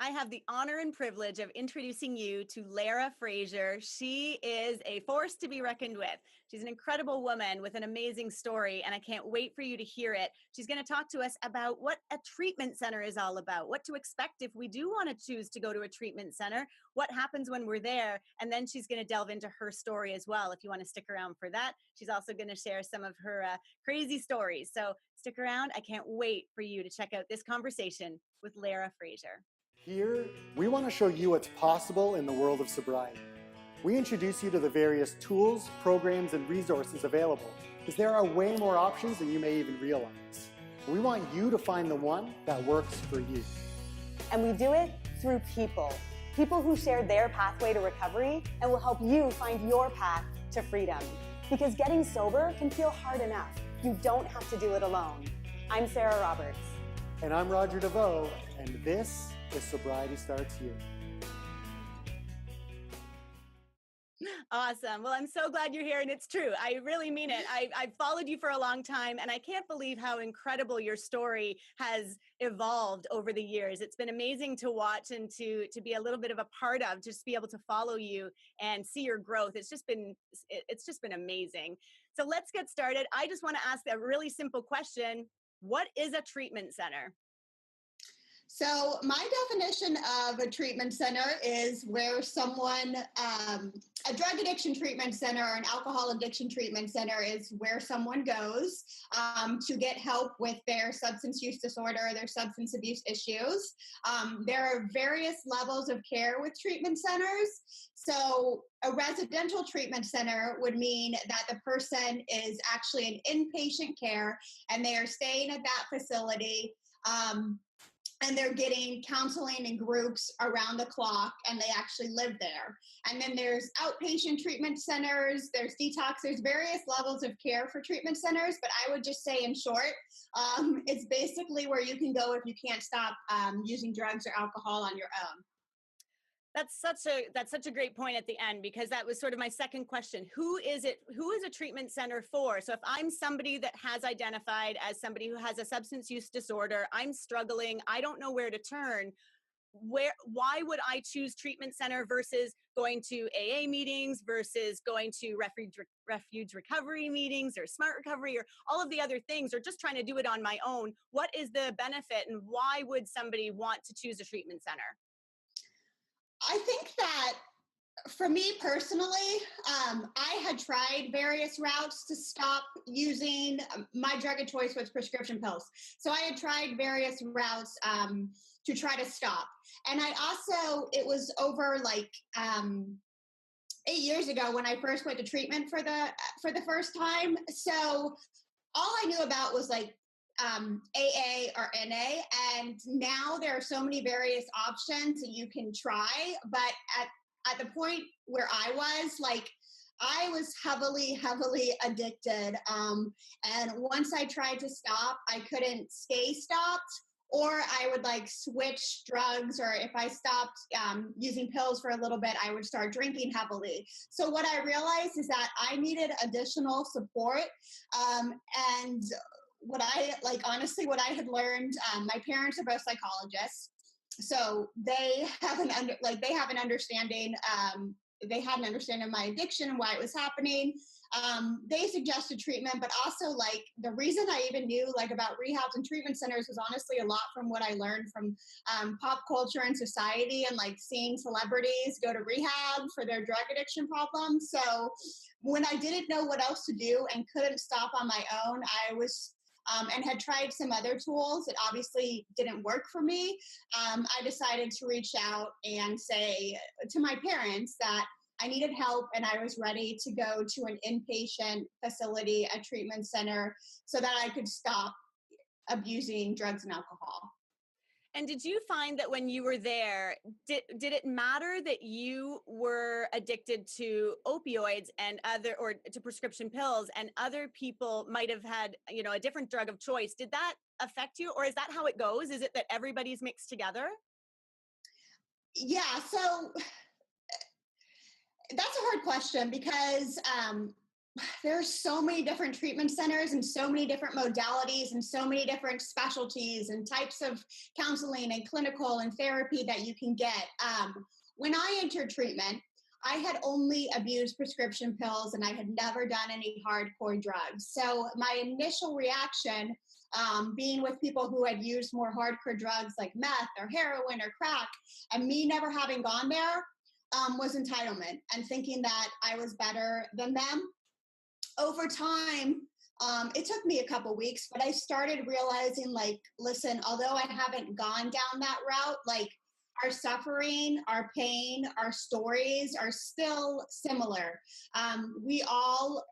I have the honor and privilege of introducing you to Lara Frazier. She is a force to be reckoned with. She's an incredible woman with an amazing story, and I can't wait for you to hear it. She's going to talk to us about what a treatment center is all about, what to expect if we do want to choose to go to a treatment center, what happens when we're there, and then she's going to delve into her story as well if you want to stick around for that. She's also going to share some of her crazy stories. So stick around. I can't wait for you to check out this conversation with Lara Frazier. Here, we want to show you what's possible in the world of sobriety. We introduce you to the various tools, programs, and resources available because there are way more options than you may even realize. We want you to find the one that works for you. And we do it through people. People who share their pathway to recovery and will help you find your path to freedom. Because getting sober can feel hard enough. You don't have to do it alone. I'm Sarah Roberts. And I'm Roger DeVoe, and this is Sobriety Starts Here. Awesome. Well, I'm so glad you're here, and it's true. I really mean it. I've followed you for a long time, and I can't believe how incredible your story has evolved over the years. It's been amazing to watch and to be a little bit of a part of, just be able to follow you and see your growth. It's just been amazing. So let's get started. I just want to ask a really simple question. What is a treatment center? So my definition of a treatment center is where someone, a drug addiction treatment center or an alcohol addiction treatment center is where someone goes to get help with their substance use disorder, their substance abuse issues. There are various levels of care with treatment centers. So a residential treatment center would mean that the person is actually in inpatient care and they are staying at that facility. And they're getting counseling in groups around the clock, and they actually live there. And then there's outpatient treatment centers, there's detox, there's various levels of care for treatment centers, but I would just say in short, it's basically where you can go if you can't stop using drugs or alcohol on your own. That's such a great point at the end, because that was sort of my second question. Who is a treatment center for? So if I'm somebody that has identified as somebody who has a substance use disorder, I'm struggling, I don't know where to turn. Why would I choose treatment center versus going to AA meetings, versus going to refuge recovery meetings or smart recovery or all of the other things, or just trying to do it on my own? What is the benefit, and why would somebody want to choose a treatment center? I think that for me personally, I had tried various routes to stop using. My drug of choice was prescription pills. So I had tried various routes to try to stop. And it was over like 8 years ago when I first went to treatment for the first time. So all I knew about was like AA or NA, and now there are so many various options that you can try. But at the point where I was heavily addicted, and once I tried to stop, I couldn't stay stopped, or I would like switch drugs, or if I stopped using pills for a little bit, I would start drinking heavily. So what I realized is that I needed additional support, and what I had learned, my parents are both psychologists, so they have an understanding. They had an understanding of my addiction and why it was happening. They suggested treatment, but also like the reason I even knew like about rehabs and treatment centers was honestly a lot from what I learned from pop culture and society, and like seeing celebrities go to rehab for their drug addiction problems. So when I didn't know what else to do and couldn't stop on my own, I was and had tried some other tools that obviously didn't work for me. I decided to reach out and say to my parents that I needed help and I was ready to go to an inpatient facility, a treatment center, so that I could stop abusing drugs and alcohol. And did you find that when you were there, did it matter that you were addicted to opioids or to prescription pills, and other people might have had, a different drug of choice? Did that affect you, or is that how it goes? Is it that everybody's mixed together? Yeah, so that's a hard question because there's so many different treatment centers and so many different modalities and so many different specialties and types of counseling and clinical and therapy that you can get. When I entered treatment, I had only abused prescription pills and I had never done any hardcore drugs. So my initial reaction, being with people who had used more hardcore drugs like meth or heroin or crack, and me never having gone there, was entitlement and thinking that I was better than them. Over time, it took me a couple weeks, but I started realizing, like, listen, although I haven't gone down that route, like, our suffering, our pain, our stories are still similar. We all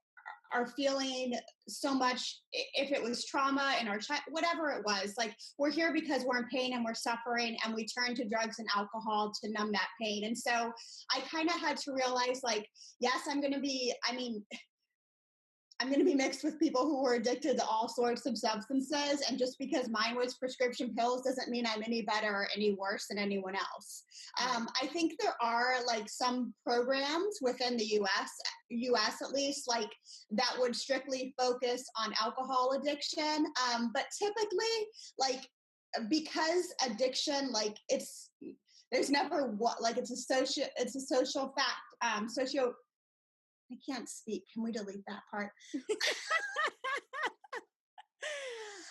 are feeling so much, if it was trauma in our child, whatever it was, like, we're here because we're in pain and we're suffering, and we turn to drugs and alcohol to numb that pain. And so I kind of had to realize, like, yes, I'm going to be mixed with people who were addicted to all sorts of substances. And just because mine was prescription pills doesn't mean I'm any better or any worse than anyone else. I think there are like some programs within the US at least, like that would strictly focus on alcohol addiction. But typically, like, because addiction, like there's never what, like it's a social fact, I can't speak. Can we delete that part?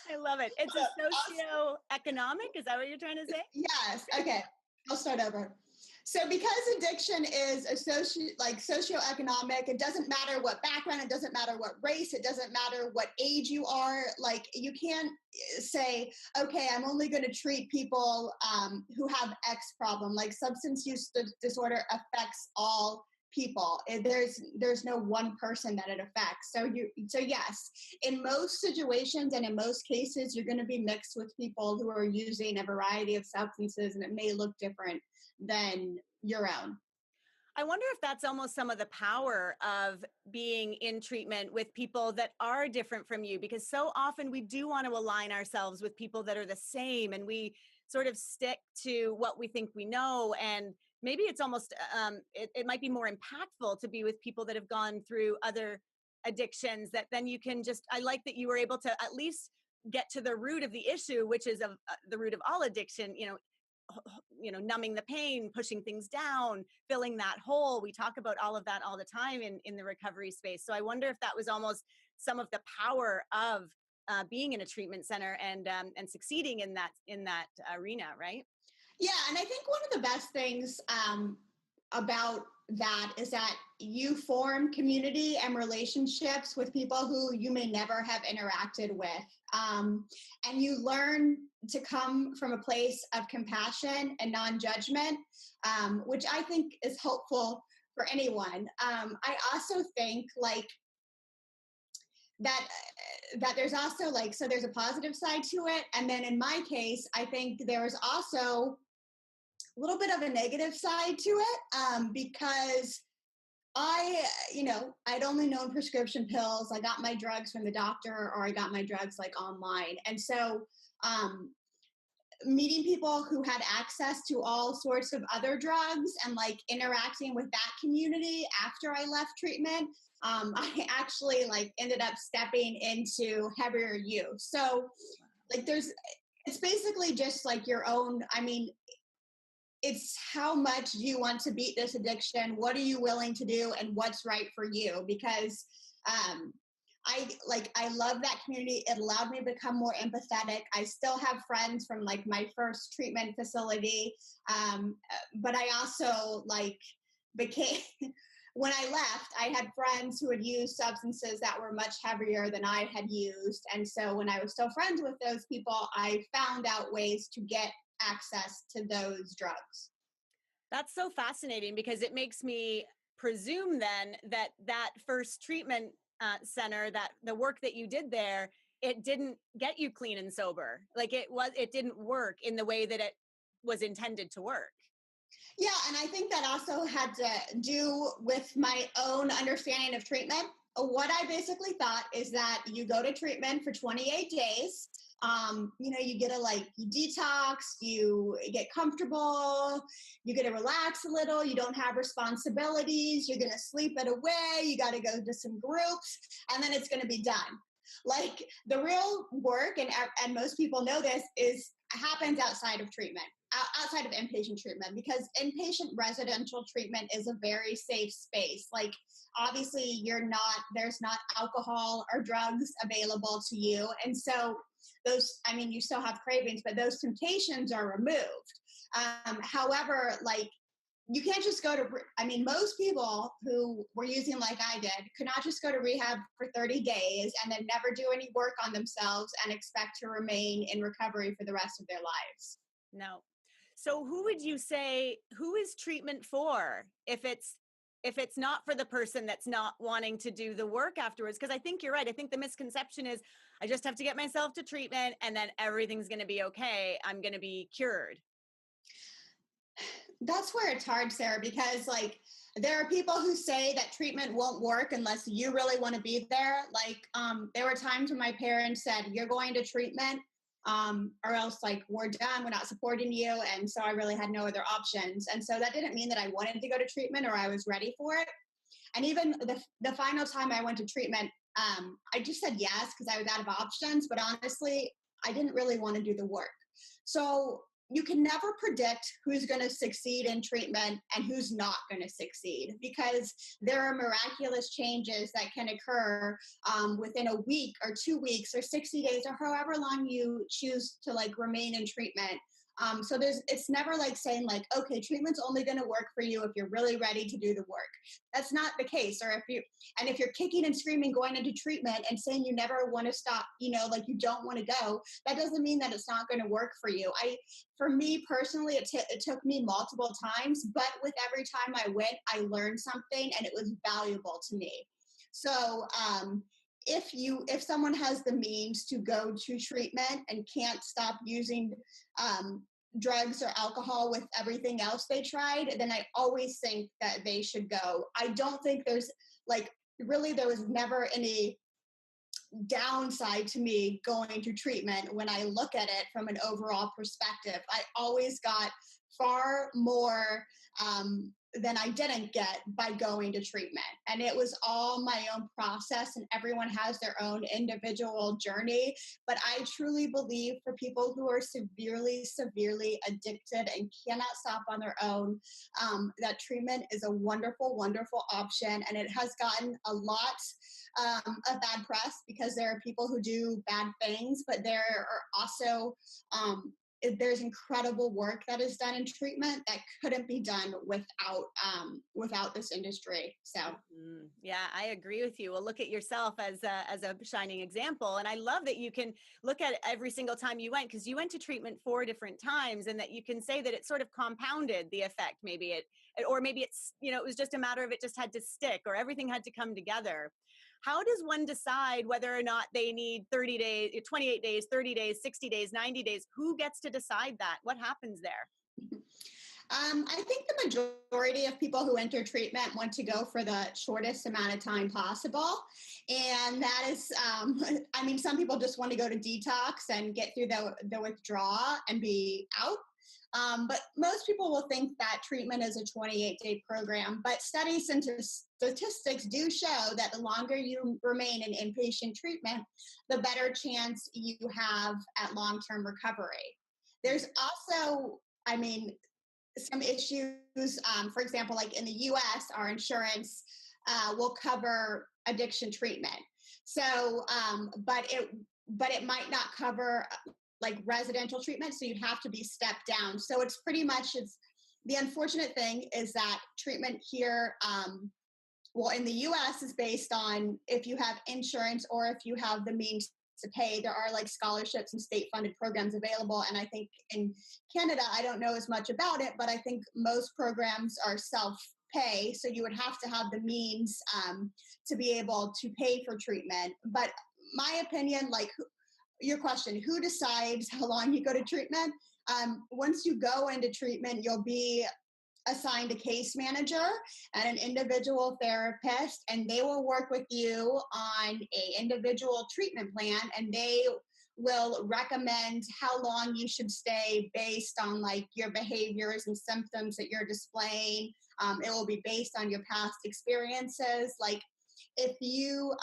I love it. It's a socio-economic. Is that what you're trying to say? Yes. Okay. I'll start over. So because addiction is socioeconomic, it doesn't matter what background, it doesn't matter what race, it doesn't matter what age you are. Like, you can't say, okay, I'm only going to treat people who have X problem. Like, substance use disorder affects all people. There's no one person that it affects. So yes, in most situations and in most cases, you're going to be mixed with people who are using a variety of substances, and it may look different than your own. I wonder if that's almost some of the power of being in treatment with people that are different from you, because so often we do want to align ourselves with people that are the same, and we sort of stick to what we think we know. And maybe it's almost, it might be more impactful to be with people that have gone through other addictions, that then you can just, I like that you were able to at least get to the root of the issue, which is the root of all addiction, numbing the pain, pushing things down, filling that hole. We talk about all of that all the time in the recovery space. So I wonder if that was almost some of the power of being in a treatment center and succeeding in that arena, right? Yeah, and I think one of the best things about that is that you form community and relationships with people who you may never have interacted with. And you learn to come from a place of compassion and non-judgment, which I think is helpful for anyone. I also think like that there's also like, so there's a positive side to it. And then in my case, I think there is also a little bit of a negative side to it, because I'd only known prescription pills. I got my drugs from the doctor, or I got my drugs like online. And so meeting people who had access to all sorts of other drugs and like interacting with that community after I left treatment, I actually like ended up stepping into heavier use. So like it's basically just like your own, it's how much do you want to beat this addiction? What are you willing to do, and what's right for you? Because I love that community. It allowed me to become more empathetic. I still have friends from like my first treatment facility, but I also became. When I left, I had friends who had used substances that were much heavier than I had used. And so when I was still friends with those people, I found out ways to get access to those drugs. That's so fascinating, because it makes me presume then that first treatment center, that the work that you did there, it didn't get you clean and sober. Like it didn't work in the way that it was intended to work. Yeah, and I think that also had to do with my own understanding of treatment. What I basically thought is that you go to treatment for 28 days. You get to you detox, you get comfortable, you get to relax a little, you don't have responsibilities, you're going to sleep it away, you got to go to some groups, and then it's going to be done. Like the real work, and most people know this, happens outside of treatment, outside of inpatient treatment, because inpatient residential treatment is a very safe space. Like obviously there's not alcohol or drugs available to you. And so you still have cravings, but those temptations are removed. However, you can't just go to, most people who were using like I did could not just go to rehab for 30 days and then never do any work on themselves and expect to remain in recovery for the rest of their lives. No. So who would you say, who is treatment for if it's not for the person that's not wanting to do the work afterwards? Because I think you're right. I think the misconception is I just have to get myself to treatment and then everything's going to be okay. I'm going to be cured. That's where it's hard, Sarah, because there are people who say that treatment won't work unless you really want to be there. There were times when my parents said, you're going to treatment or else we're done, we're not supporting you. And so I really had no other options. And so that didn't mean that I wanted to go to treatment or I was ready for it. And even the final time I went to treatment, I just said yes because I was out of options. But honestly, I didn't really want to do the work. So you can never predict who's going to succeed in treatment and who's not going to succeed, because there are miraculous changes that can occur within a week or 2 weeks or 60 days or however long you choose to remain in treatment. So it's never saying okay, treatment's only going to work for you if you're really ready to do the work. That's not the case. Or if you're kicking and screaming going into treatment and saying you never want to stop, you don't want to go, that doesn't mean that it's not going to work for you. For me personally, it took me multiple times, but with every time I went, I learned something and it was valuable to me. So, if someone has the means to go to treatment and can't stop using drugs or alcohol with everything else they tried, then I always think that they should go. I don't think there's there was never any downside to me going to treatment when I look at it from an overall perspective. I always got far more than I didn't get by going to treatment. And it was all my own process, and everyone has their own individual journey. But I truly believe for people who are severely, severely addicted and cannot stop on their own, that treatment is a wonderful, wonderful option. And it has gotten a lot of bad press because there are people who do bad things, but there are also there's incredible work that is done in treatment that couldn't be done without this industry. So yeah, I agree with you. Well, look at yourself as a shining example, and I love that you can look at every single time you went, because you went to treatment 4 different times, and that you can say that it sort of compounded the effect. Maybe or maybe it's it was just a matter of it just had to stick, or everything had to come together. How does one decide whether or not they need 30 days, 28 days, 30 days, 60 days, 90 days? Who gets to decide that? What happens there? I think the majority of people who enter treatment want to go for the shortest amount of time possible. And that is, some people just want to go to detox and get through the withdrawal and be out. But most people will think that treatment is a 28-day program. But studies and statistics do show that the longer you remain in inpatient treatment, the better chance you have at long-term recovery. There's also, some issues. For example, in the U.S., our insurance will cover addiction treatment. So, but it might not cover residential treatment, so you'd have to be stepped down. So it's pretty much, the unfortunate thing is that treatment here, in the US is based on if you have insurance or if you have the means to pay. There are scholarships and state funded programs available. And I think in Canada, I don't know as much about it, but I think most programs are self-pay. So you would have to have the means to be able to pay for treatment. But my opinion, your question, who decides how long you go to treatment? Once you go into treatment, you'll be assigned a case manager and an individual therapist, and they will work with you on an individual treatment plan, and they will recommend how long you should stay based on like your behaviors and symptoms that you're displaying. It will be based on your past experiences. Like if you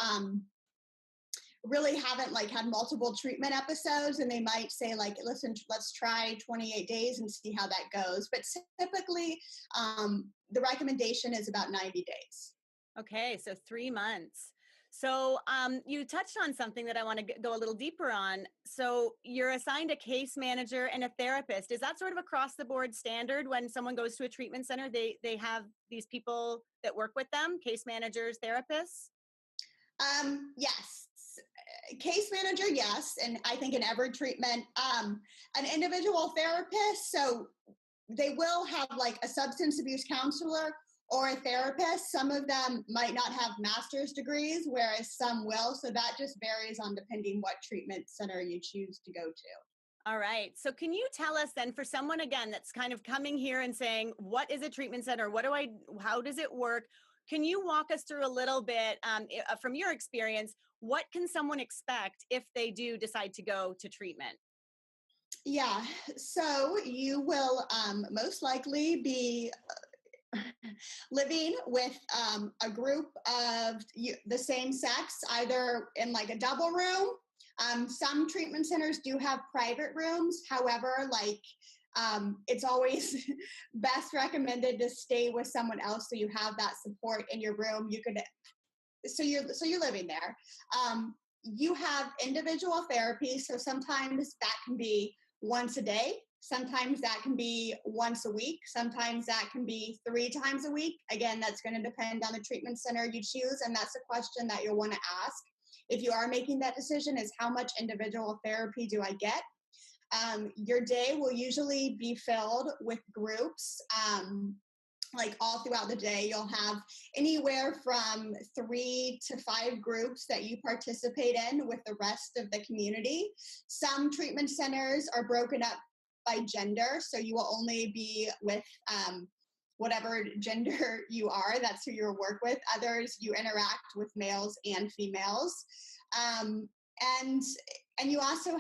really haven't like had multiple treatment episodes, and they might say like, listen, let's try 28 days and see how that goes. But typically the recommendation is about 90 days. Okay, so 3 months. So you touched on something that I want to go a little deeper on. So you're assigned a case manager and a therapist. Is that sort of across the board standard when someone goes to a treatment center? They have these people that work with them, case managers, therapists? Yes. Case manager, yes. And I think in every treatment, an individual therapist, so they will have like a substance abuse counselor or a therapist. Some of them might not have master's degrees, whereas some will. So that just varies on depending what treatment center you choose to go to. All right. So can you tell us then, for someone again that's kind of coming here and saying, what is a treatment center? How does it work? Can you walk us through a little bit from your experience? What can someone expect if they do decide to go to treatment? Yeah. So you will most likely be living with a group of the same sex, either in like a double room. Some treatment centers do have private rooms. However, like it's always best recommended to stay with someone else so you have that support in your room. So you're living there. You have individual therapy, so sometimes that can be once a day. Sometimes that can be once a week. Sometimes that can be 3 times a week. Again, that's going to depend on the treatment center you choose, and that's a question that you'll want to ask if you are making that decision, is how much individual therapy do I get? Your day will usually be filled with groups. Like all throughout the day, you'll have anywhere from 3 to 5 groups that you participate in with the rest of the community. Some treatment centers are broken up by gender, so you will only be with whatever gender you are. That's who you'll work with. Others, you interact with males and females. And you also,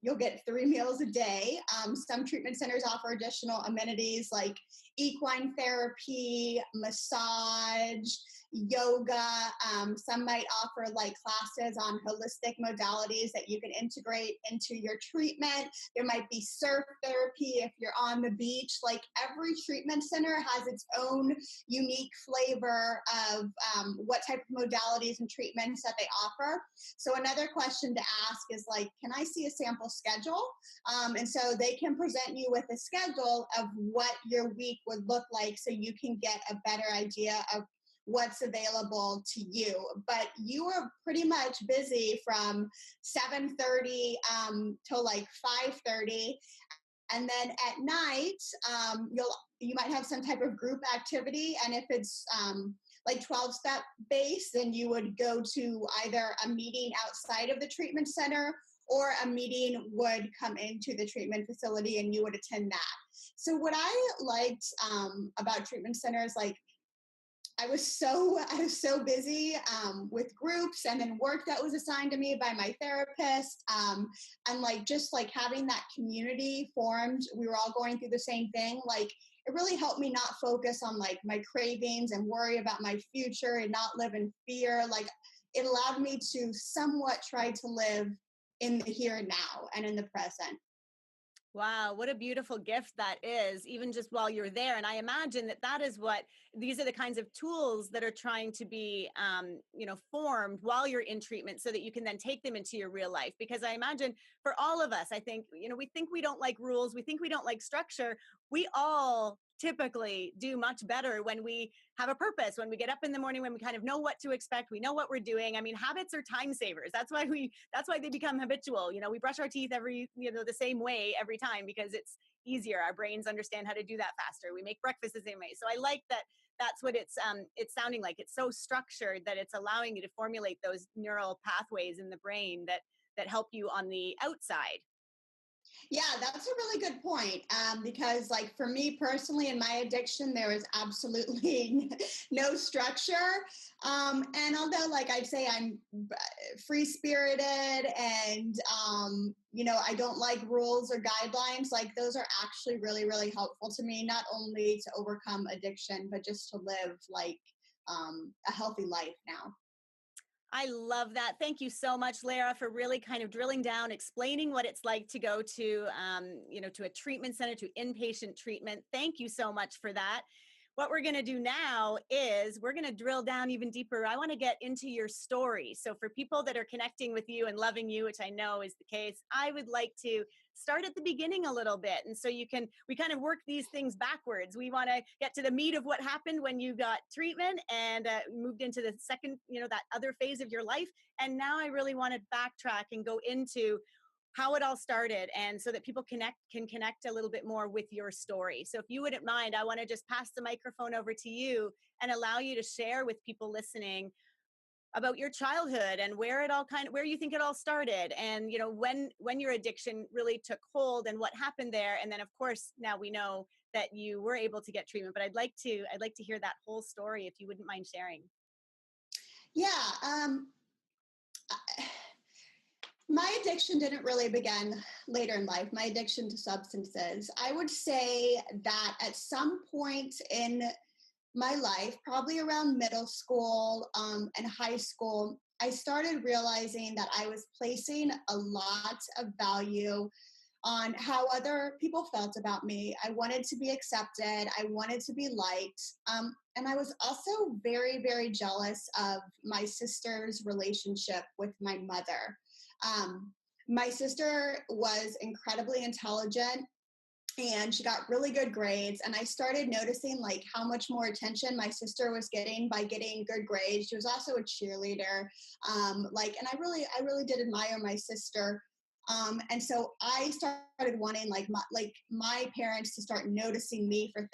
you'll get 3 meals a day. Some treatment centers offer additional amenities like equine therapy, massage, yoga. Some might offer like classes on holistic modalities that you can integrate into your treatment. There might be surf therapy if you're on the beach. Like every treatment center has its own unique flavor of what type of modalities and treatments that they offer. So another question to ask is like, can I see a sample schedule? And so they can present you with a schedule of what your week would look like so you can get a better idea of what's available to you. But you are pretty much busy from 7:30 till like 5:30. And then at night, you might have some type of group activity. And if it's like 12-step based, then you would go to either a meeting outside of the treatment center, or a meeting would come into the treatment facility and you would attend that. So what I liked about treatment centers, like I was so busy with groups and then work that was assigned to me by my therapist, and like just like having that community formed. We were all going through the same thing. Like it really helped me not focus on like my cravings and worry about my future and not live in fear. Like it allowed me to somewhat try to live in the here and now and in the present. Wow, what a beautiful gift that is, even just while you're there. And I imagine that is what these are the kinds of tools that are trying to be, formed while you're in treatment so that you can then take them into your real life. Because I imagine for all of us, I think, we think we don't like rules. We think we don't like structure. We all typically do much better when we have a purpose, when we get up in the morning, when we kind of know what to expect, we know what we're doing. I mean, habits are time savers. That's why they become habitual. We brush our teeth the same way every time because it's easier. Our brains understand how to do that faster. We make breakfast the same way. So I like that. That's what it's sounding like. It's so structured that it's allowing you to formulate those neural pathways in the brain that help you on the outside. Yeah, that's a really good point. Because, like, for me personally, in my addiction, there was absolutely no structure. And although, like, I'd say I'm free spirited and, I don't like rules or guidelines, like, those are actually really, really helpful to me, not only to overcome addiction, but just to live, like, a healthy life now. I love that. Thank you so much, Lara, for really kind of drilling down, explaining what it's like to go to a treatment center, to inpatient treatment. Thank you so much for that. What we're going to do now is we're going to drill down even deeper. I want to get into your story. So for people that are connecting with you and loving you, which I know is the case, I would like to start at the beginning a little bit. And so we kind of work these things backwards. We want to get to the meat of what happened when you got treatment and moved into the second, that other phase of your life. And now I really want to backtrack and go into how it all started, and so that people can connect a little bit more with your story. So if you wouldn't mind, I want to just pass the microphone over to you and allow you to share with people listening about your childhood and where you think it all started, and when your addiction really took hold and what happened there. And then of course now we know that you were able to get treatment, but I'd like to hear that whole story if you wouldn't mind sharing. Yeah. My addiction didn't really begin later in life, my addiction to substances. I would say that at some point in my life, probably around middle school and high school, I started realizing that I was placing a lot of value on how other people felt about me. I wanted to be accepted, I wanted to be liked. And I was also very, very jealous of my sister's relationship with my mother. My sister was incredibly intelligent and she got really good grades, and I started noticing like how much more attention my sister was getting by getting good grades. She was also a cheerleader, and I really did admire my sister. And so I started wanting like my parents to start noticing me for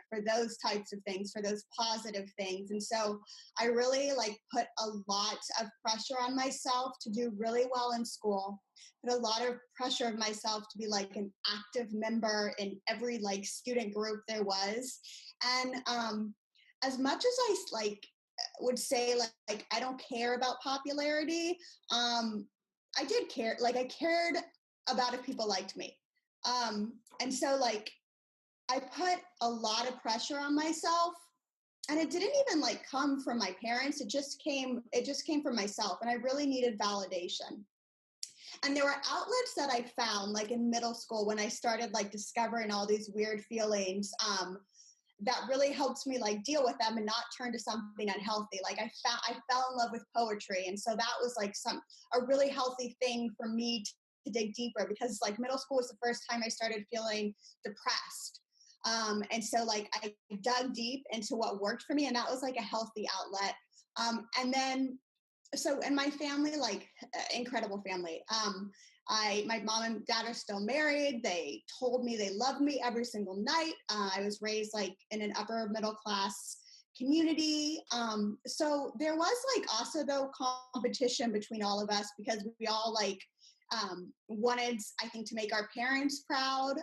for those types of things, for those positive things. And so I really like put a lot of pressure on myself to do really well in school, put a lot of pressure on myself to be like an active member in every like student group there was. And as much as I would say like I don't care about popularity, I did care. Like I cared about if people liked me. And so like I put a lot of pressure on myself, and it didn't even like come from my parents. It just came from myself, and I really needed validation. And there were outlets that I found like in middle school when I started like discovering all these weird feelings, that really helped me like deal with them and not turn to something unhealthy. Like I fell in love with poetry, and so that was like a really healthy thing for me to dig deeper, because like middle school was the first time I started feeling depressed. And so like I dug deep into what worked for me, and that was like a healthy outlet. And then so in my family, like incredible family. My mom and dad are still married. They told me they loved me every single night. I was raised like in an upper middle class community. So there was like also though competition between all of us, because we all like wanted, I think, to make our parents proud.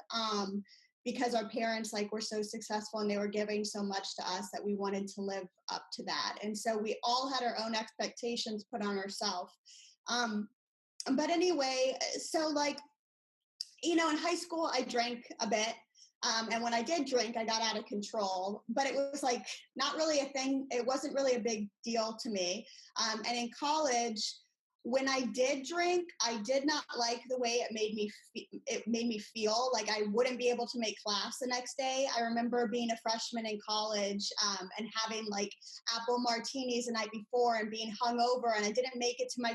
Because our parents like were so successful and they were giving so much to us that we wanted to live up to that. And so we all had our own expectations put on ourselves. But anyway, so like, in high school, I drank a bit. And when I did drink, I got out of control, but it was like not really a thing. It wasn't really a big deal to me. And in college, when I did drink, I did not like the way it made me feel. Like I wouldn't be able to make class the next day. I remember being a freshman in college, and having like apple martinis the night before and being hungover, and I didn't make it to my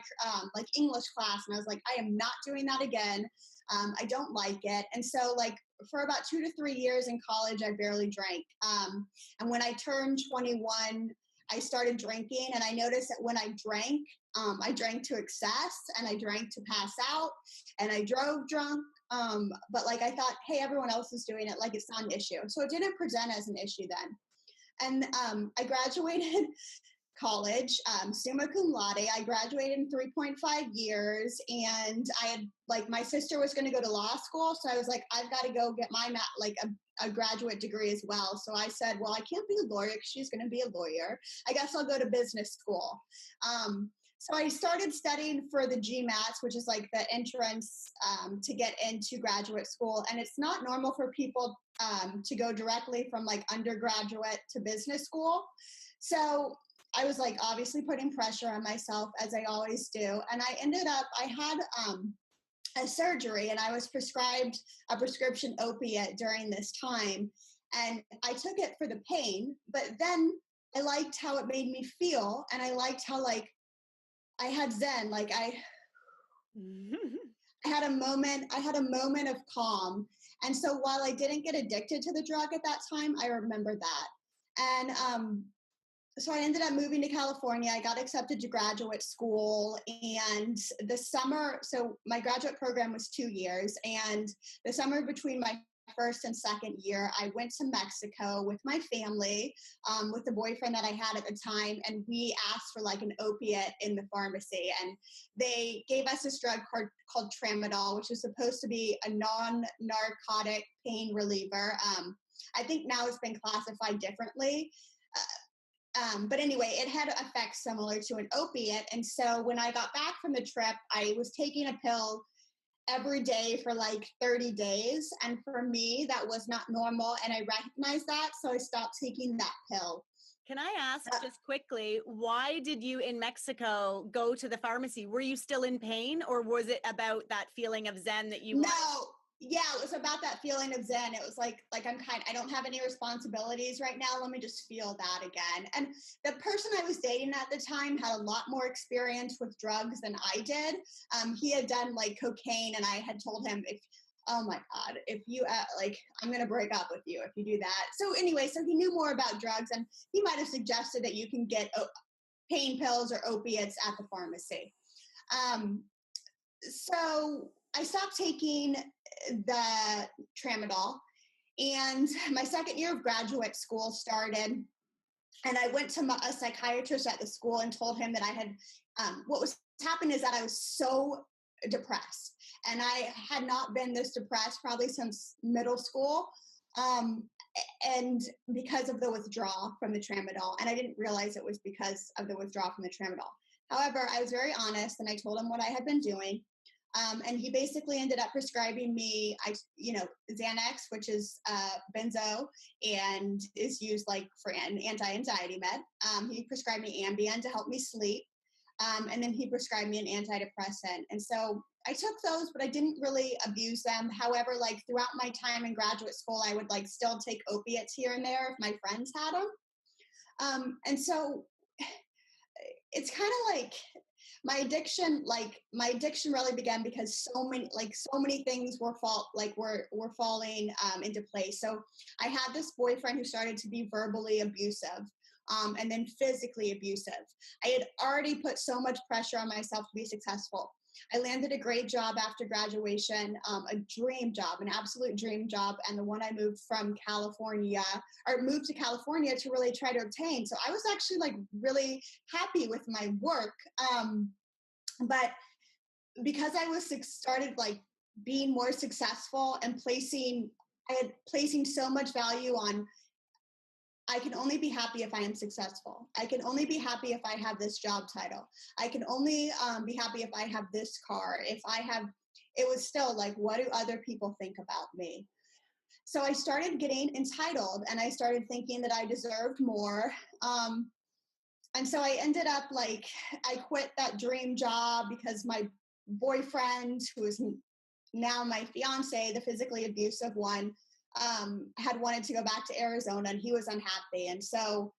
like English class, and I was like, I am not doing that again. I don't like it. And so like for about 2 to 3 years in college, I barely drank. And when I turned 21, I started drinking, and I noticed that when I drank to excess, and I drank to pass out, and I drove drunk. But like I thought, hey, everyone else is doing it, like it's not an issue. So it didn't present as an issue then. And I graduated college, summa cum laude. I graduated in 3.5 years, and I had, like, my sister was going to go to law school, so I was like, I've got to go get my a graduate degree as well. So I said, well, I can't be a lawyer because she's going to be a lawyer. I guess I'll go to business school. So I started studying for the GMATs, which is like the entrance to get into graduate school. And it's not normal for people to go directly from like undergraduate to business school. So I was like obviously putting pressure on myself, as I always do. And I had a surgery, and I was prescribed a prescription opiate during this time. And I took it for the pain, but then I liked how it made me feel. And I liked how like I had Zen, like I had a moment of calm. And so while I didn't get addicted to the drug at that time, I remember that. And so I ended up moving to California. I got accepted to graduate school, and the summer, so my graduate program was 2 years, and the summer between my first and second year, I went to Mexico with my family, with the boyfriend that I had at the time, and we asked for like an opiate in the pharmacy, and they gave us this drug called tramadol, which is supposed to be a non-narcotic pain reliever. I think now it's been classified differently. But anyway, it had effects similar to an opiate. And so when I got back from the trip, I was taking a pill every day for like 30 days. And for me, that was not normal. And I recognized that. So I stopped taking that pill. Can I ask just quickly, why did you in Mexico go to the pharmacy? Were you still in pain, or was it about that feeling of Zen that you No. Yeah, it was about that feeling of Zen. It was like I don't have any responsibilities right now. Let me just feel that again. And the person I was dating at the time had a lot more experience with drugs than I did. He had done like cocaine, and I had told him, oh my God, if you I'm going to break up with you if you do that. So anyway, so he knew more about drugs, and he might have suggested that you can get pain pills or opiates at the pharmacy. So I stopped taking the tramadol, and my second year of graduate school started, and I went to a psychiatrist at the school and told him that I had, what was happening is that I was so depressed, and I had not been this depressed probably since middle school, and because of the withdrawal from the tramadol, and I didn't realize it was because of the withdrawal from the tramadol. However, I was very honest, and I told him what I had been doing. And he basically ended up prescribing me, Xanax, which is benzo and is used like for an anti-anxiety med. He prescribed me Ambien to help me sleep. And then he prescribed me an antidepressant. And so I took those, but I didn't really abuse them. However, like throughout my time in graduate school, I would like still take opiates here and there if my friends had them. And so it's kind of like, my addiction really began because so many things were falling into place. So I had this boyfriend who started to be verbally abusive, and then physically abusive. I had already put so much pressure on myself to be successful. I landed a great job after graduation, a dream job, an absolute dream job, and the one I moved to California to really try to obtain. So I was actually like really happy with my work. But because I was started like being more successful and placing so much value on, I can only be happy if I am successful. I can only be happy if I have this job title. I can only be happy if I have this car. It was still like, what do other people think about me? So I started getting entitled, and I started thinking that I deserved more. And so I ended up I quit that dream job because my boyfriend, who is now my fiance, the physically abusive one, had wanted to go back to Arizona, and he was unhappy. And so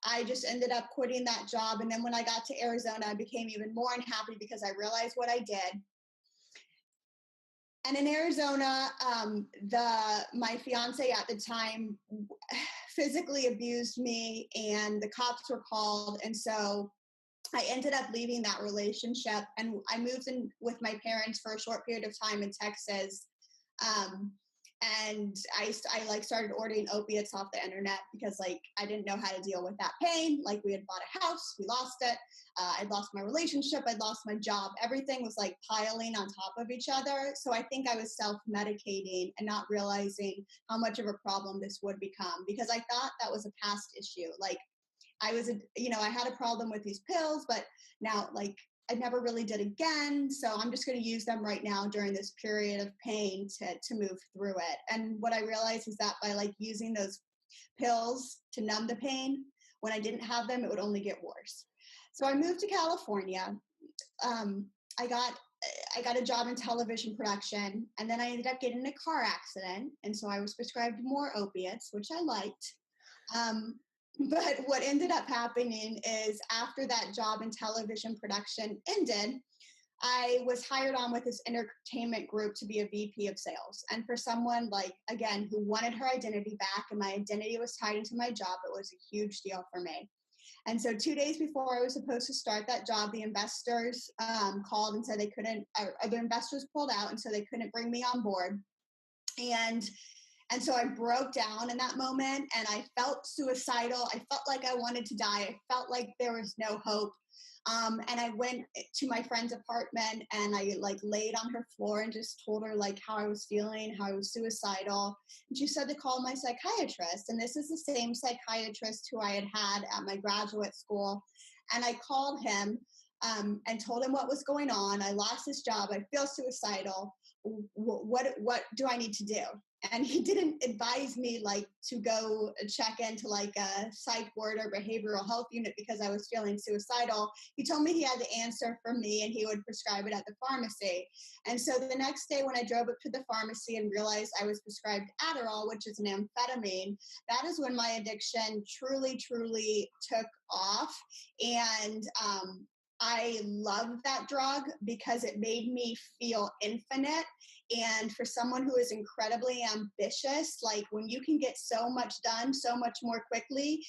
I just ended up quitting that job. And then when I got to Arizona, I became even more unhappy because I realized what I did. And in Arizona, my fiance at the time physically abused me, and the cops were called. And so I ended up leaving that relationship, and I moved in with my parents for a short period of time in Texas. And I like started ordering opiates off the internet because like I didn't know how to deal with that pain. Like we had bought a house, we lost it. I'd lost my relationship, I'd lost my job. Everything was like piling on top of each other. So I think I was self-medicating and not realizing how much of a problem this would become, because I thought that was a past issue. Like I was, I had a problem with these pills, but now like I never really did again. So I'm just going to use them right now during this period of pain to move through it. And what I realized is that by like using those pills to numb the pain, when I didn't have them, it would only get worse. So I moved to California. I got a job in television production, and then I ended up getting in a car accident. And so I was prescribed more opiates, which I liked. But what ended up happening is after that job in television production ended, I was hired on with this entertainment group to be a VP of sales. And for someone like, again, who wanted her identity back and my identity was tied into my job, it was a huge deal for me. And so 2 days before I was supposed to start that job, the investors called and said they couldn't, or the investors pulled out, and so they couldn't bring me on board. And so I broke down in that moment, and I felt suicidal. I felt like I wanted to die. I felt like there was no hope. And I went to my friend's apartment, and I like laid on her floor and just told her like how I was feeling, how I was suicidal. And she said to call my psychiatrist. And this is the same psychiatrist who I had had at my graduate school. And I called him and told him what was going on. I lost this job. I feel suicidal. What do I need to do? And he didn't advise me like to go check into like a psych ward or behavioral health unit because I was feeling suicidal. He told me he had the answer for me and he would prescribe it at the pharmacy. And so the next day when I drove up to the pharmacy and realized I was prescribed Adderall, which is an amphetamine, that is when my addiction truly, truly took off. And I loved that drug because it made me feel infinite. And for someone who is incredibly ambitious, like when you can get so much done so much more quickly,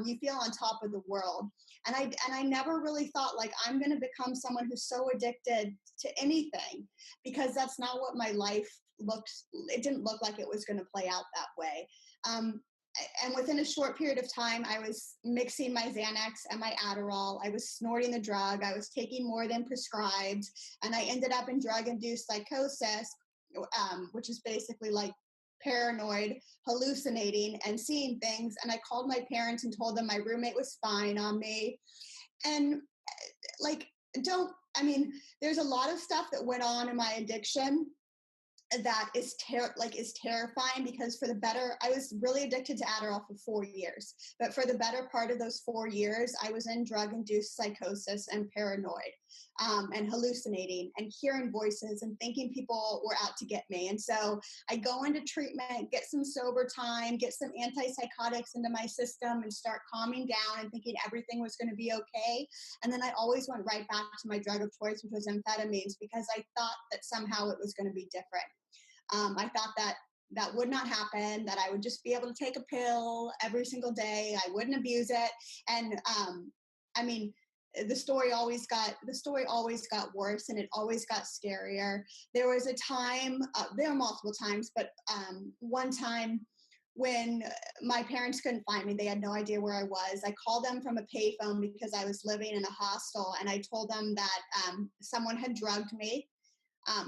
you feel on top of the world. And I never really thought like I'm going to become someone who's so addicted to anything, because that's not what my life it didn't look like it was going to play out that way. And within a short period of time, I was mixing my Xanax and my Adderall. I was snorting the drug. I was taking more than prescribed. And I ended up in drug-induced psychosis, which is basically like paranoid, hallucinating, and seeing things. And I called my parents and told them my roommate was spying on me. And there's a lot of stuff that went on in my addiction that is terrifying, because I was really addicted to Adderall for 4 years, but for the better part of those 4 years, I was in drug-induced psychosis and paranoid, and hallucinating and hearing voices and thinking people were out to get me. And so I go into treatment, get some sober time, get some antipsychotics into my system and start calming down and thinking everything was going to be okay. And then I always went right back to my drug of choice, which was amphetamines, because I thought that somehow it was going to be different. I thought that would not happen, that I would just be able to take a pill every single day. I wouldn't abuse it. And the story always got worse, and it always got scarier. There was a time, there were multiple times, but one time when my parents couldn't find me, they had no idea where I was. I called them from a payphone because I was living in a hostel, and I told them that someone had drugged me.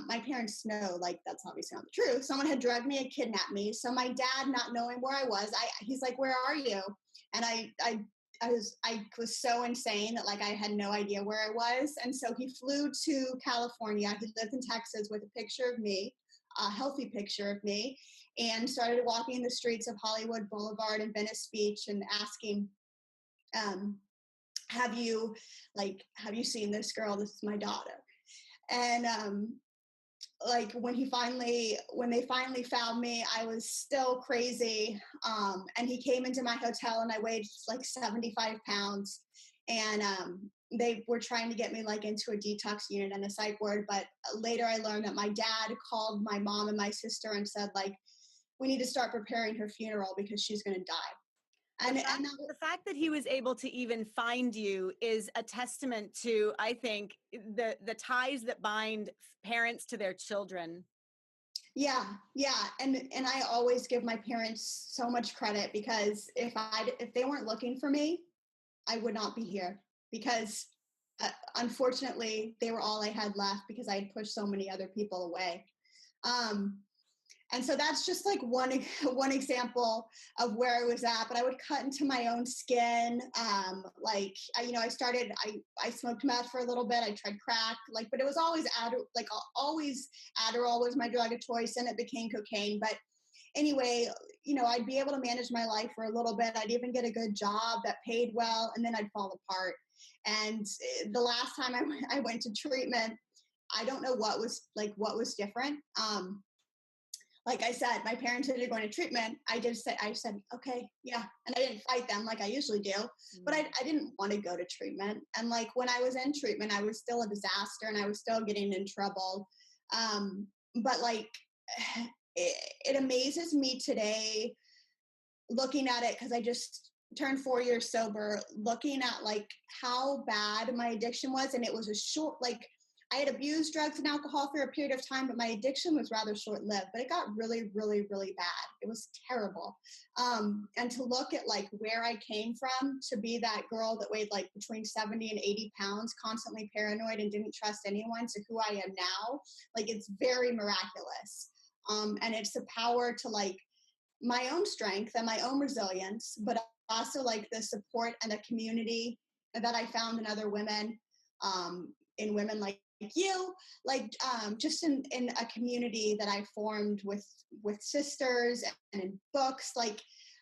My parents know, like, that's obviously not the truth. Someone had drugged me and kidnapped me. So my dad, not knowing where I was, he's like, "Where are you?" And I was so insane that like I had no idea where I was. And so he flew to California. He lived in Texas with a picture of me, a healthy picture of me, and started walking the streets of Hollywood Boulevard and Venice Beach and asking, have you seen this girl? This is my daughter. And when they finally found me, I was still crazy. And he came into my hotel, and I weighed like 75 pounds. And they were trying to get me like into a detox unit and a psych ward. But later I learned that my dad called my mom and my sister and said, like, we need to start preparing her funeral because she's going to die. And the fact that he was able to even find you is a testament to, I think, the ties that bind parents to their children. Yeah. And I always give my parents so much credit, because if they weren't looking for me, I would not be here, because unfortunately they were all I had left, because I had pushed so many other people away. Um, and so that's just like one example of where I was at. But I would cut into my own skin. I smoked meth for a little bit. I tried crack, but it was always always Adderall was my drug of choice, and it became cocaine. But anyway, I'd be able to manage my life for a little bit. I'd even get a good job that paid well, and then I'd fall apart. And the last time I went to treatment, I don't know what was different. Like I said, my parents ended going to treatment. I said, okay, yeah. And I didn't fight them like I usually do, but I didn't want to go to treatment. And when I was in treatment, I was still a disaster, and I was still getting in trouble. But it amazes me today, looking at it, because I just turned 4 years sober, looking at how bad my addiction was. And it was I had abused drugs and alcohol for a period of time, but my addiction was rather short-lived. But it got really, really, really bad. It was terrible. And to look at where I came from, to be that girl that weighed between 70 and 80 pounds, constantly paranoid and didn't trust anyone, to who I am now, it's very miraculous. And it's the power to my own strength and my own resilience, but also the support and the community that I found in other women, in women like you, just in a community that I formed with sisters, and in books.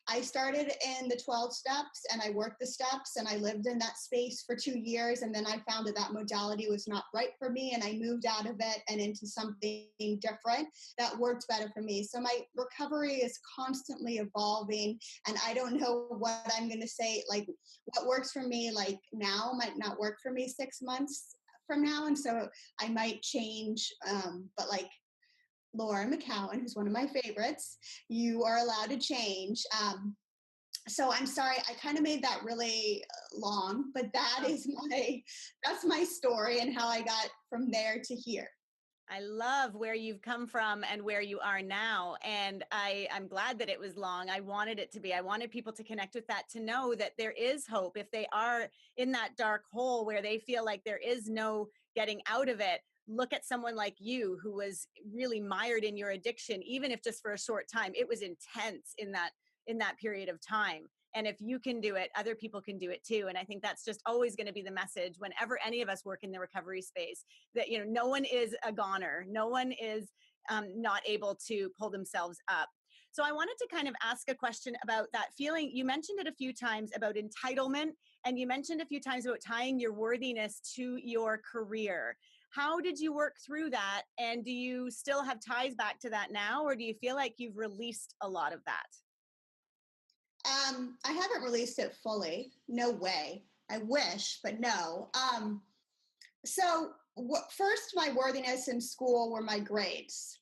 I started in the 12 steps, and I worked the steps, and I lived in that space for 2 years. And then I found that modality was not right for me, and I moved out of it and into something different that worked better for me. So my recovery is constantly evolving, and I don't know what I'm going to say. What works for me now might not work for me 6 months from now. And so I might change, but Laura McCowan, who's one of my favorites, you are allowed to change. So I'm sorry, I kind of made that really long, but that's my story, and how I got from there to here. I love where you've come from and where you are now. And I'm glad that it was long. I wanted it to be. I wanted people to connect with that, to know that there is hope if they are in that dark hole where they feel like there is no getting out of it. Look at someone like you, who was really mired in your addiction, even if just for a short time. It was intense in that period of time. And if you can do it, other people can do it too. And I think that's just always going to be the message whenever any of us work in the recovery space, that, no one is a goner. No one is not able to pull themselves up. So I wanted to kind of ask a question about that feeling. You mentioned it a few times about entitlement, and you mentioned a few times about tying your worthiness to your career. How did you work through that? And do you still have ties back to that now, or do you feel like you've released a lot of that? I haven't released it fully. No way. I wish, but no. First, my worthiness in school were my grades.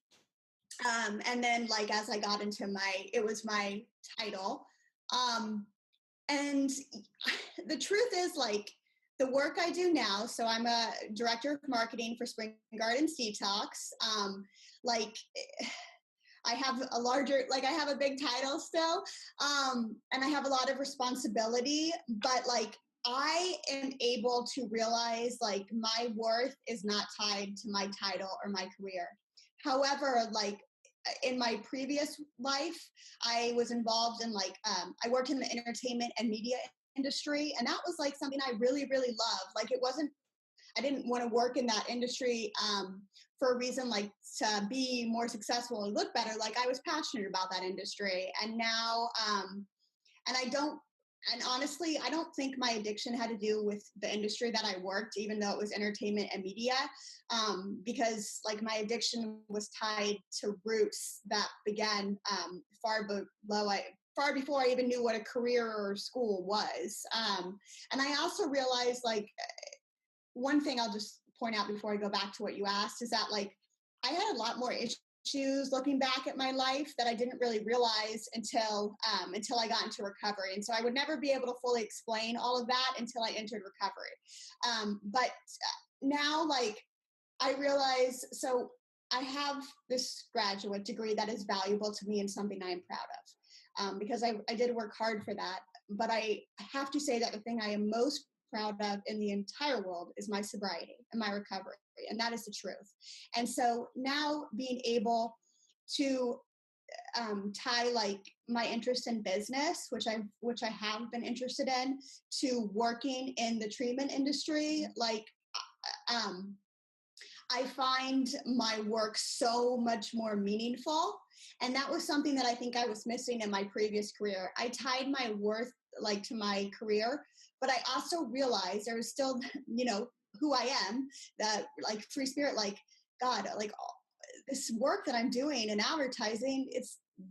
And then as I got into it was my title. And the truth is the work I do now, so I'm a director of marketing for Spring Gardens Detox. I have I have a big title still, and I have a lot of responsibility, but I am able to realize my worth is not tied to my title or my career. However, in my previous life, I was involved in I worked in the entertainment and media industry, and that was something I really, really loved. I didn't want to work in that industry for a reason to be more successful and look better. I was passionate about that industry, and now and honestly, I don't think my addiction had to do with the industry that I worked, even though it was entertainment and media, because my addiction was tied to roots that began far before I even knew what a career or school was. And I also realized one thing I'll just point out before I go back to what you asked is that I had a lot more issues looking back at my life that I didn't really realize until I got into recovery. And so I would never be able to fully explain all of that until I entered recovery. But now I realize, so I have this graduate degree that is valuable to me and something I am proud of, because I did work hard for that. But I have to say that the thing I am most proud of in the entire world is my sobriety and my recovery, and that is the truth. And so now being able to tie like my interest in business, which I have been interested in, to working in the treatment industry, like I find my work so much more meaningful. And that was something that I think I was missing in my previous career. I tied my worth like to my career, but I also realized there was still, who I am, that like free spirit, like God, like this work that I'm doing in advertising,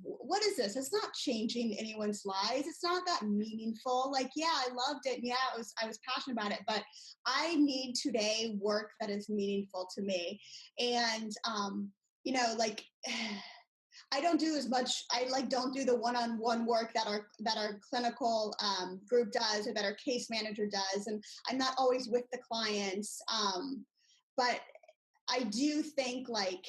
what is this? It's not changing anyone's lives. It's not that meaningful. Like, yeah, I loved it. Yeah, I was passionate about it, but I need today work that is meaningful to me. And, like I don't do as much. I don't do the one-on-one work that our clinical group does, or that our case manager does. And I'm not always with the clients. But I do think like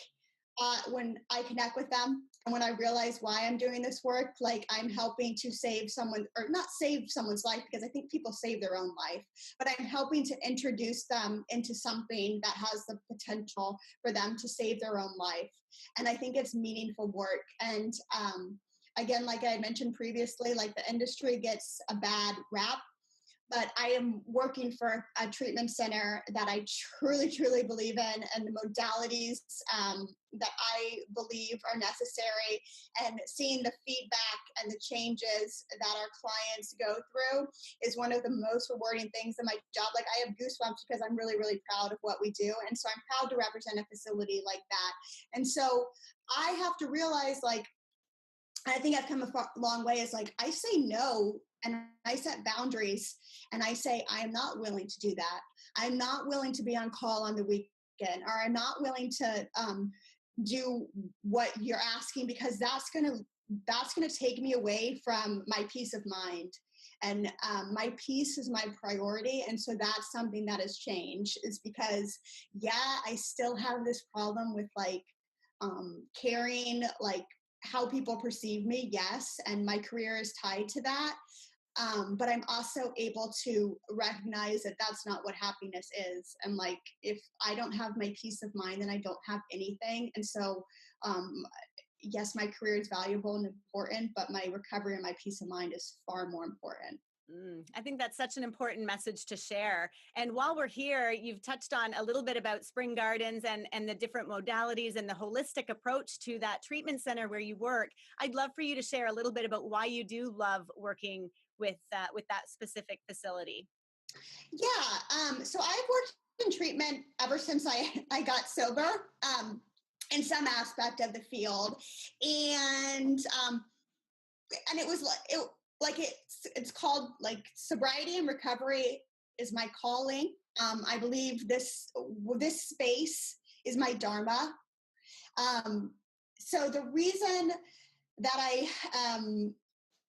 when I connect with them and when I realize why I'm doing this work, like I'm helping to save someone, or not save someone's life, because I think people save their own life, but I'm helping to introduce them into something that has the potential for them to save their own life. And I think it's meaningful work. And again, like I had mentioned previously, like the industry gets a bad rap, but I am working for a treatment center that I truly, truly believe in, and the modalities that I believe are necessary, and seeing the feedback and the changes that our clients go through is one of the most rewarding things in my job. Like I have goosebumps because I'm really, really proud of what we do. And so I'm proud to represent a facility like that. And so I have to realize, like, I think I've come a long way, is like I say no and I set boundaries, and I say I am not willing to do that. I'm not willing to be on call on the weekend, or I'm not willing to do what you're asking, because that's gonna take me away from my peace of mind. And my peace is my priority. And so that's something that has changed, is because, yeah, I still have this problem with like caring, like how people perceive me, yes, and my career is tied to that. But I'm also able to recognize that that's not what happiness is. And like, if I don't have my peace of mind, then I don't have anything. And so, yes, my career is valuable and important, but my recovery and my peace of mind is far more important. I think that's such an important message to share. And while we're here, you've touched on a little bit about Spring Gardens and the different modalities and the holistic approach to that treatment center where you work. I'd love for you to share a little bit about why you do love working with that specific facility. Yeah, so I've worked in treatment ever since I got sober, in some aspect of the field, and it was it's called like sobriety and recovery is my calling. I believe this space is my dharma. So the reason that I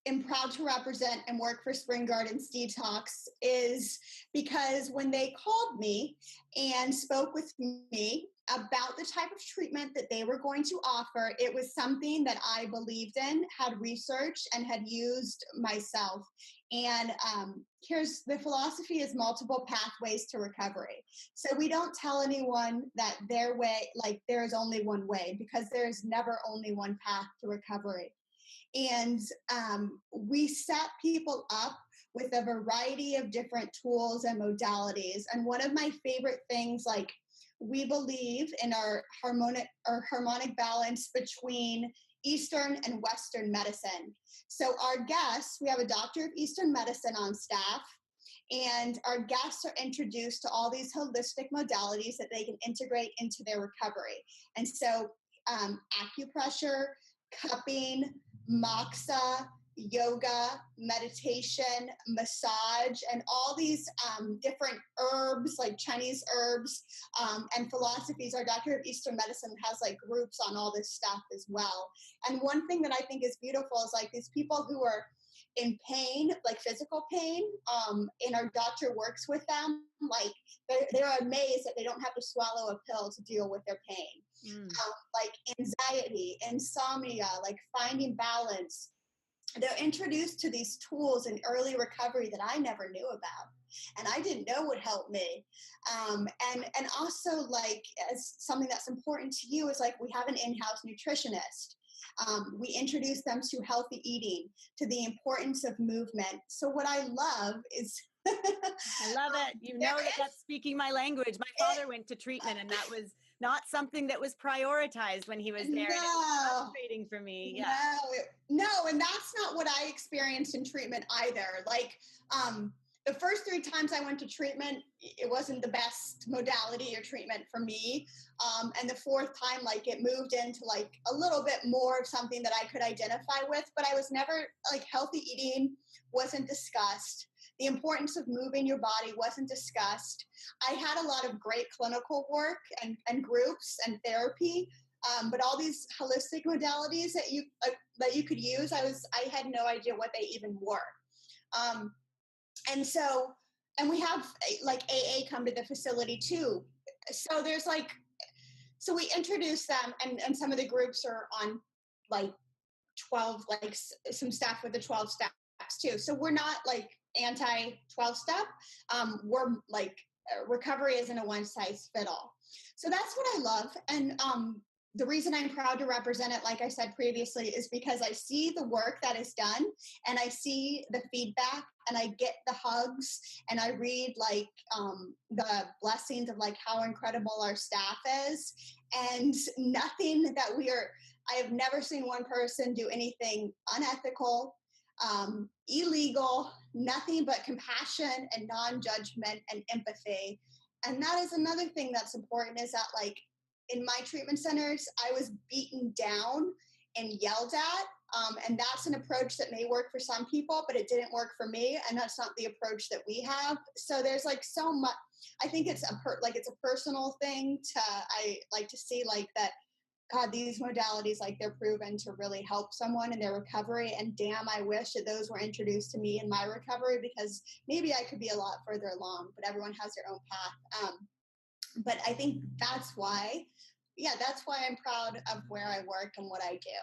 am proud to represent and work for Spring Gardens Detox is because when they called me and spoke with me about the type of treatment that they were going to offer, it was something that I believed in, had researched, and had used myself. And here's the philosophy: is multiple pathways to recovery. So we don't tell anyone that their way, like there is only one way, because there's never only one path to recovery. And we set people up with a variety of different tools and modalities. And one of my favorite things, like, we believe in our harmonic balance between Eastern and Western medicine. So our guests, we have a doctor of Eastern medicine on staff, and our guests are introduced to all these holistic modalities that they can integrate into their recovery. And so acupressure, cupping, moxa, yoga, meditation, massage, and all these different herbs, like Chinese herbs, and philosophies. Our doctor of Eastern medicine has like groups on all this stuff as well. And one thing that I think is beautiful is like these people who are in pain, like physical pain, and our doctor works with them, like they're amazed that they don't have to swallow a pill to deal with their pain. Like anxiety, insomnia, like finding balance. They're introduced to these tools in early recovery that I never knew about, and I didn't know would help me. And also, like, as something that's important to you is like we have an in-house nutritionist. We introduce them to healthy eating, to the importance of movement. So what I love is I love it. You know that's speaking my language. My father went to treatment, and that was not something that was prioritized when he was there. And it was frustrating for me. Yeah. No, and that's not what I experienced in treatment either. Like, the first 3 times I went to treatment, it wasn't the best modality or treatment for me. And the 4th time, like, it moved into like a little bit more of something that I could identify with, but I was never like, healthy eating wasn't discussed. The importance of moving your body wasn't discussed. I had a lot of great clinical work and groups and therapy, but all these holistic modalities that you could use, I had no idea what they even were. And we have like AA come to the facility too. So there's like, so we introduce them, and some of the groups are on like 12, like some staff with the 12 steps too. So we're not like anti 12 step. We're like recovery isn't a one size fit all. So that's what I love. And the reason I'm proud to represent it, like I said previously, is because I see the work that is done, and I see the feedback, and I get the hugs, and I read like the blessings of like how incredible our staff is, and nothing that I have never seen one person do anything unethical, illegal, nothing but compassion and non-judgment and empathy. And that is another thing that's important, is that like in my treatment centers, I was beaten down and yelled at. And that's an approach that may work for some people, but it didn't work for me. And that's not the approach that we have. So there's like so much, I think it's it's a personal thing I like to see like that, God, these modalities, like they're proven to really help someone in their recovery. And damn, I wish that those were introduced to me in my recovery, because maybe I could be a lot further along, but everyone has their own path. But I think that's why I'm proud of where I work and what I do.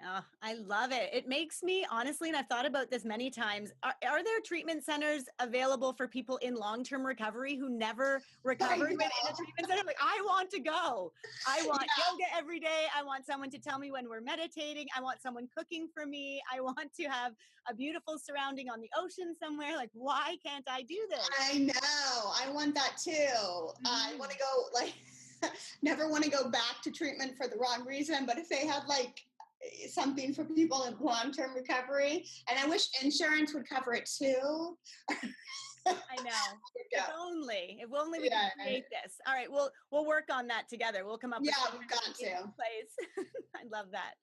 Oh, I love it. It makes me, honestly, and I've thought about this many times, are there treatment centers available for people in long-term recovery who never recovered in a treatment center? Like, I want to go. I want yoga every day. I want someone to tell me when we're meditating. I want someone cooking for me. I want to have a beautiful surrounding on the ocean somewhere. Like, why can't I do this? I know. I want that too. I want to go, like, never want to go back to treatment for the wrong reason, but if they had like something for people in long-term recovery, and I wish insurance would cover it too. I know. If only we could create this. All right, we'll work on that together. We'll come up with we've got to. Place. I love that.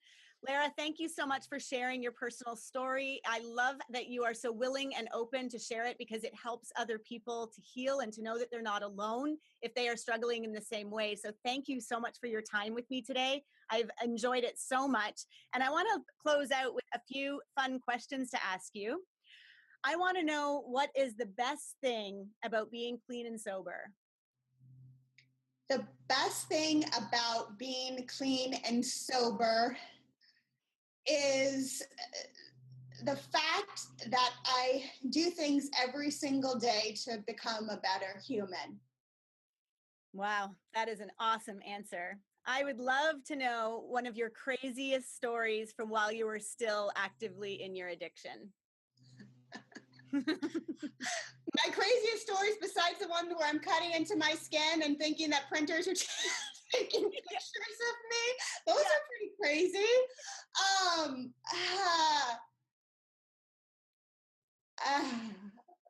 Lara, thank you so much for sharing your personal story. I love that you are so willing and open to share it, because it helps other people to heal and to know that they're not alone if they are struggling in the same way. So thank you so much for your time with me today. I've enjoyed it so much. And I want to close out with a few fun questions to ask you. I want to know, what is the best thing about being clean and sober? The best thing about being clean and sober is the fact that I do things every single day to become a better human. Wow, that is an awesome answer. I would love to know one of your craziest stories from while you were still actively in your addiction. My craziest stories, besides the one where I'm cutting into my skin and thinking that printers are taking pictures of me, those are pretty crazy.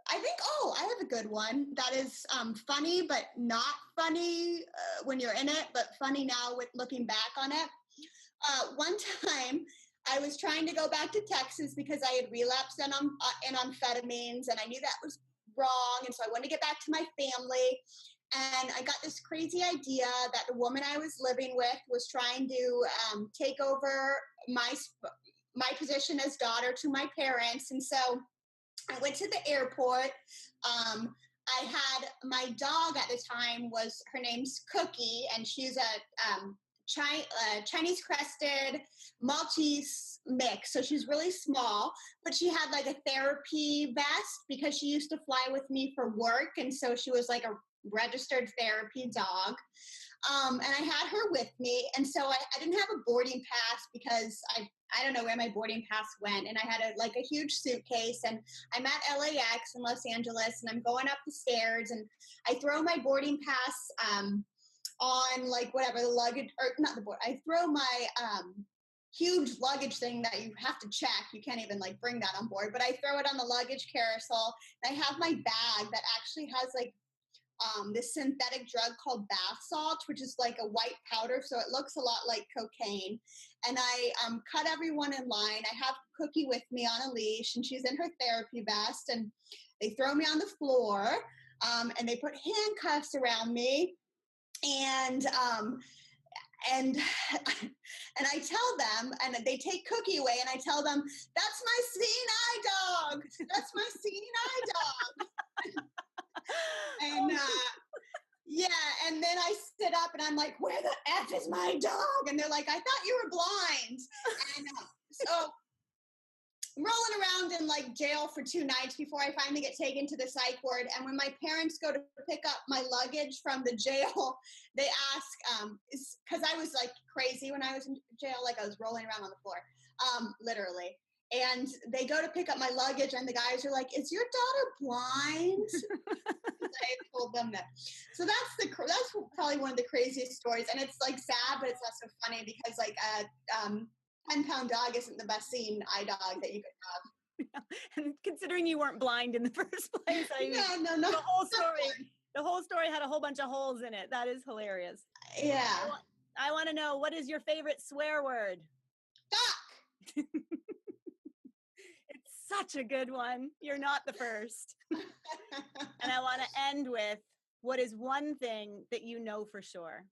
I think, I have a good one that is funny, but not funny when you're in it, but funny now with looking back on it. One time, I was trying to go back to Texas because I had relapsed in amphetamines, and I knew that was wrong, and so I wanted to get back to my family. And I got this crazy idea that the woman I was living with was trying to take over my position as daughter to my parents. And so I went to the airport. I had my dog at the time her name's Cookie, and she's a Chinese crested Maltese mix. So she's really small, but she had like a therapy vest because she used to fly with me for work. And so she was like a registered therapy dog. And I had her with me. And so I didn't have a boarding pass because I don't know where my boarding pass went. And I had a huge suitcase, and I'm at LAX in Los Angeles, and I'm going up the stairs, and I throw my boarding pass on like whatever the luggage, or not the board. I throw my huge luggage thing that you have to check. You can't even like bring that on board, but I throw it on the luggage carousel. And I have my bag that actually has like this synthetic drug called bath salt, which is like a white powder, so it looks a lot like cocaine. And I cut everyone in line. I have Cookie with me on a leash, and she's in her therapy vest, and they throw me on the floor, and they put handcuffs around me, and and I tell them, and they take Cookie away, and I tell them, that's my seeing eye dog. That's my seeing eye dog. And yeah, and then I sit up and I'm like, where the F is my dog? And they're like, I thought you were blind. And so I'm rolling around in like jail for 2 nights before I finally get taken to the psych ward. And when my parents go to pick up my luggage from the jail, they ask, because I was like crazy when I was in jail, like I was rolling around on the floor, literally. And they go to pick up my luggage, and the guys are like, is your daughter blind? I told them that. So that's probably one of the craziest stories. And it's like sad, but it's also funny because like a 10-pound dog isn't the best seeing eye dog that you could have. And considering you weren't blind in the first place, I mean, no. The whole story had a whole bunch of holes in it. That is hilarious. Yeah. I want to know, what is your favorite swear word? Fuck. Such a good one. You're not the first. And I want to end with, what is one thing that you know for sure?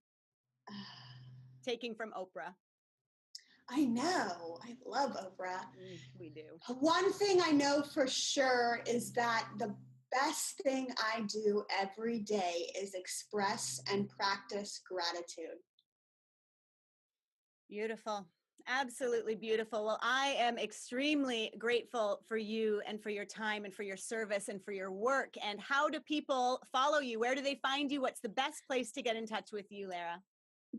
Taking from Oprah. I know. I love Oprah. We do. One thing I know for sure is that the best thing I do every day is express and practice gratitude. Beautiful. Absolutely beautiful. Well, I am extremely grateful for you and for your time and for your service and for your work. And how do people follow you? Where do they find you? What's the best place to get in touch with you, Lara?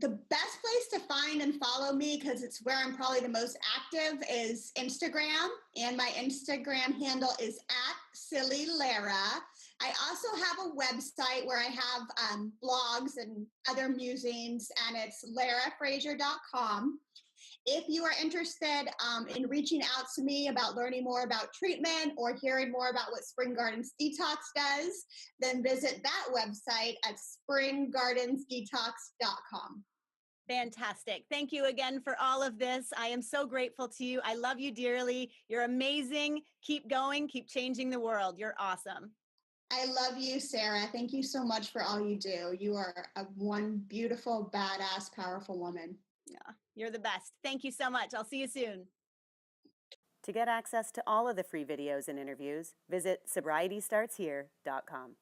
The best place to find and follow me, because it's where I'm probably the most active, is Instagram. And my Instagram handle is @SillyLara. I also have a website where I have blogs and other musings, and it's larafrazier.com. If you are interested in reaching out to me about learning more about treatment or hearing more about what Spring Gardens Detox does, then visit that website at springgardensdetox.com. Fantastic. Thank you again for all of this. I am so grateful to you. I love you dearly. You're amazing. Keep going. Keep changing the world. You're awesome. I love you, Sarah. Thank you so much for all you do. You are one beautiful, badass, powerful woman. Yeah, you're the best. Thank you so much. I'll see you soon. To get access to all of the free videos and interviews, visit sobrietystartshere.com.